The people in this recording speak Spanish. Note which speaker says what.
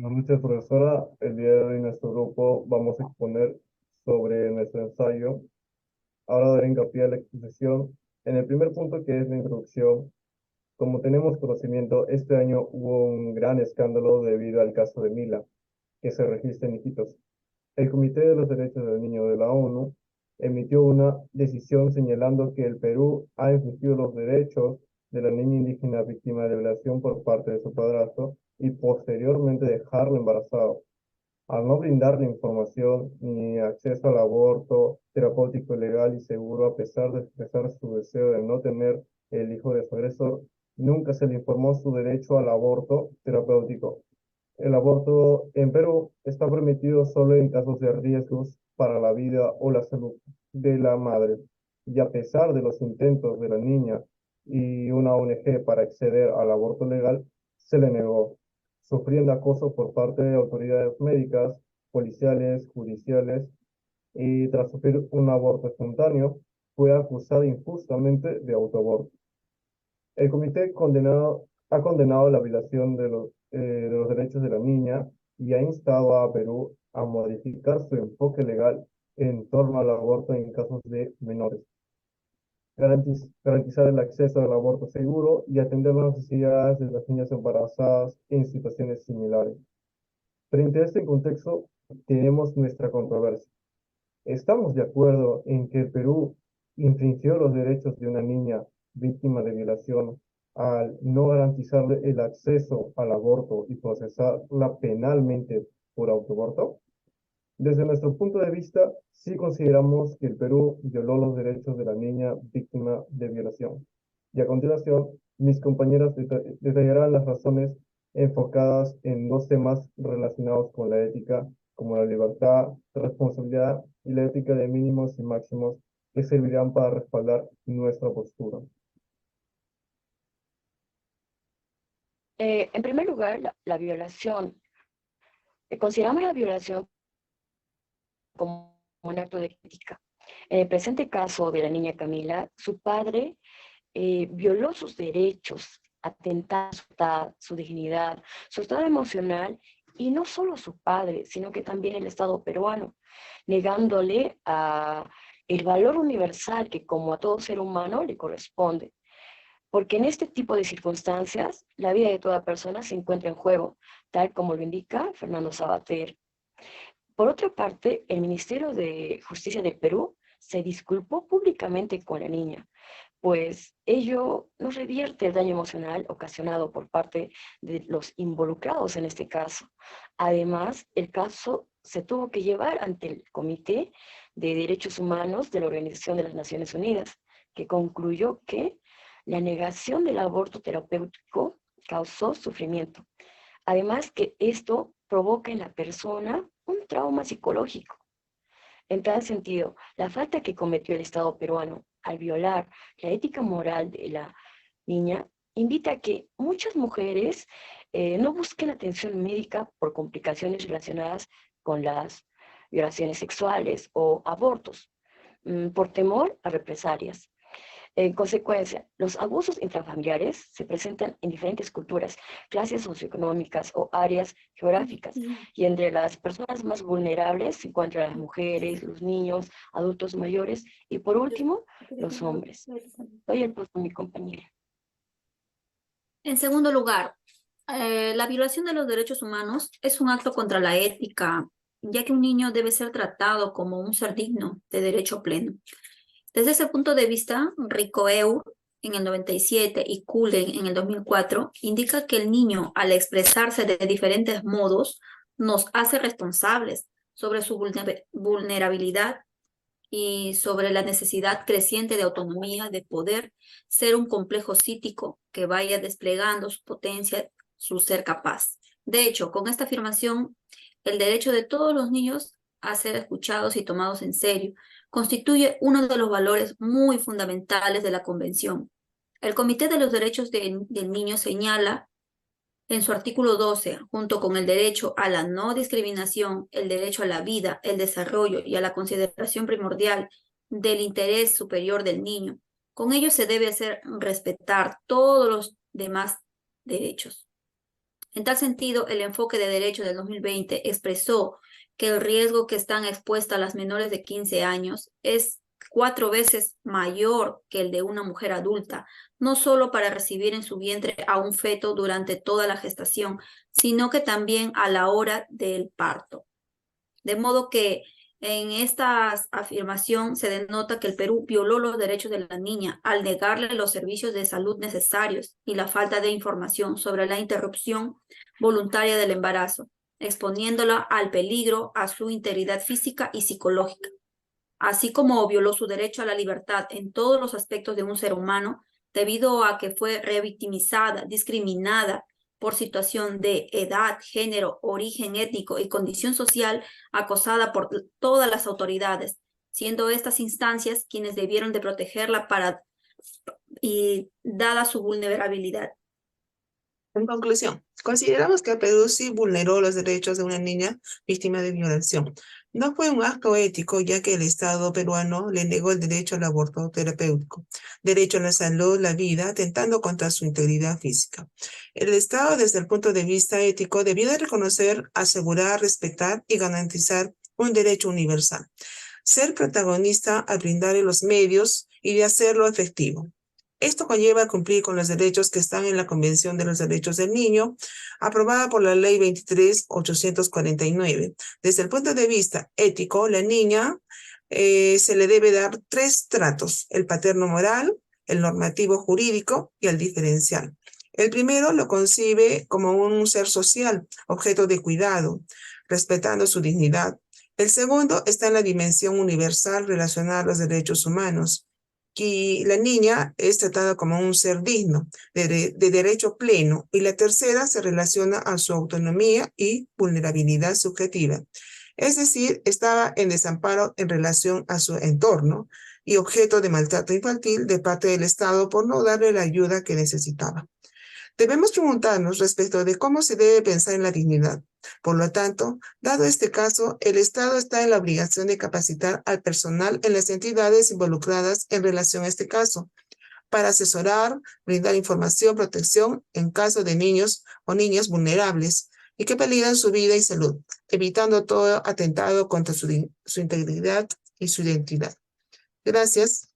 Speaker 1: Buenas noches, profesora. El día de hoy en nuestro grupo vamos a exponer sobre nuestro ensayo. Ahora daré hincapié a la exposición. En el primer punto, que es la introducción, como tenemos conocimiento, este año hubo un gran escándalo debido al caso de Mila, que se registra en Iquitos. El Comité de los Derechos del Niño de la ONU emitió una decisión señalando que el Perú ha infringido los derechos de la niña indígena víctima de violación por parte de su padrastro y posteriormente dejarlo embarazado. Al no brindarle información ni acceso al aborto terapéutico legal y seguro, a pesar de expresar su deseo de no tener el hijo de su agresor, nunca se le informó su derecho al aborto terapéutico. El aborto en Perú está permitido solo en casos de riesgos para la vida o la salud de la madre. Y a pesar de los intentos de la niña y una ONG para acceder al aborto legal, se le negó, sufriendo acoso por parte de autoridades médicas, policiales, judiciales, y tras sufrir un aborto espontáneo, fue acusada injustamente de autoaborto. El comité ha condenado la violación de los derechos de la niña y ha instado a Perú a modificar su enfoque legal en torno al aborto en casos de menores, garantizar el acceso al aborto seguro y atender las necesidades de las niñas embarazadas en situaciones similares. Frente a este contexto, tenemos nuestra controversia. ¿Estamos de acuerdo en que el Perú infringió los derechos de una niña víctima de violación al no garantizarle el acceso al aborto y procesarla penalmente por autoaborto? Desde nuestro punto de vista, sí consideramos que el Perú violó los derechos de la niña víctima de violación. Y a continuación, mis compañeras detallarán las razones enfocadas en dos temas relacionados con la ética, como la libertad, la responsabilidad y la ética de mínimos y máximos, que servirán para respaldar nuestra postura.
Speaker 2: En primer lugar, la violación. Consideramos la violación como un acto de ética. En el presente caso de la niña Camila, su padre violó sus derechos, atentando su dignidad, su estado emocional, y no solo su padre, sino que también el Estado peruano, negándole el valor universal que como a todo ser humano le corresponde. Porque en este tipo de circunstancias, la vida de toda persona se encuentra en juego, tal como lo indica Fernando Sabater. Por otra parte, el Ministerio de Justicia del Perú se disculpó públicamente con la niña, pues ello no revierte el daño emocional ocasionado por parte de los involucrados en este caso. Además, el caso se tuvo que llevar ante el Comité de Derechos Humanos de la Organización de las Naciones Unidas, que concluyó que la negación del aborto terapéutico causó sufrimiento. Además que esto provoca en la persona un trauma psicológico. En tal sentido, la falta que cometió el Estado peruano al violar la ética moral de la niña invita a que muchas mujeres no busquen atención médica por complicaciones relacionadas con las violaciones sexuales o abortos, por temor a represalias. En consecuencia, los abusos intrafamiliares se presentan en diferentes culturas, clases socioeconómicas o áreas geográficas, y entre las personas más vulnerables se encuentran las mujeres, los niños, adultos mayores y, por último, los hombres. Doy el puesto a mi compañera.
Speaker 3: En segundo lugar, la violación de los derechos humanos es un acto contra la ética, ya que un niño debe ser tratado como un ser digno de derecho pleno. Desde ese punto de vista, Ricoeur en el 97 y Cullen en el 2004 indica que el niño, al expresarse de diferentes modos, nos hace responsables sobre su vulnerabilidad y sobre la necesidad creciente de autonomía, de poder ser un complejo psíquico que vaya desplegando su potencia, su ser capaz. De hecho, con esta afirmación, el derecho de todos los niños a ser escuchados y tomados en serio constituye uno de los valores muy fundamentales de la Convención. El Comité de los Derechos del Niño señala en su artículo 12, junto con el derecho a la no discriminación, el derecho a la vida, el desarrollo y a la consideración primordial del interés superior del niño. Con ello se debe hacer respetar todos los demás derechos. En tal sentido, el enfoque de derecho del 2020 expresó que el riesgo que están expuestas las menores de 15 años es 4 veces mayor que el de una mujer adulta, no solo para recibir en su vientre a un feto durante toda la gestación, sino que también a la hora del parto. De modo que en esta afirmación se denota que el Perú violó los derechos de la niña al negarle los servicios de salud necesarios y la falta de información sobre la interrupción voluntaria del embarazo, exponiéndola al peligro a su integridad física y psicológica, así como violó su derecho a la libertad en todos los aspectos de un ser humano, debido a que fue revictimizada, discriminada por situación de edad, género, origen étnico y condición social, acosada por todas las autoridades, siendo estas instancias quienes debieron de protegerla y dada su vulnerabilidad.
Speaker 4: En conclusión, consideramos que el Perú sí vulneró los derechos de una niña víctima de violación. No fue un acto ético, ya que el Estado peruano le negó el derecho al aborto terapéutico, derecho a la salud, la vida, atentando contra su integridad física. El Estado, desde el punto de vista ético, debió de reconocer, asegurar, respetar y garantizar un derecho universal. Ser protagonista al brindarle los medios y de hacerlo efectivo. Esto conlleva cumplir con los derechos que están en la Convención de los Derechos del Niño, aprobada por la Ley 23.849. Desde el punto de vista ético, la niña se le debe dar 3 tratos: el paterno moral, el normativo jurídico y el diferencial. El primero lo concibe como un ser social, objeto de cuidado, respetando su dignidad. El segundo está en la dimensión universal relacionada a los derechos humanos. Y la niña es tratada como un ser digno, de derecho pleno, y la tercera se relaciona a su autonomía y vulnerabilidad subjetiva. Es decir, estaba en desamparo en relación a su entorno y objeto de maltrato infantil de parte del Estado por no darle la ayuda que necesitaba. Debemos preguntarnos respecto de cómo se debe pensar en la dignidad. Por lo tanto, dado este caso, el Estado está en la obligación de capacitar al personal en las entidades involucradas en relación a este caso, para asesorar, brindar información, protección en caso de niños o niñas vulnerables y que peligran su vida y salud, evitando todo atentado contra su integridad y su identidad. Gracias.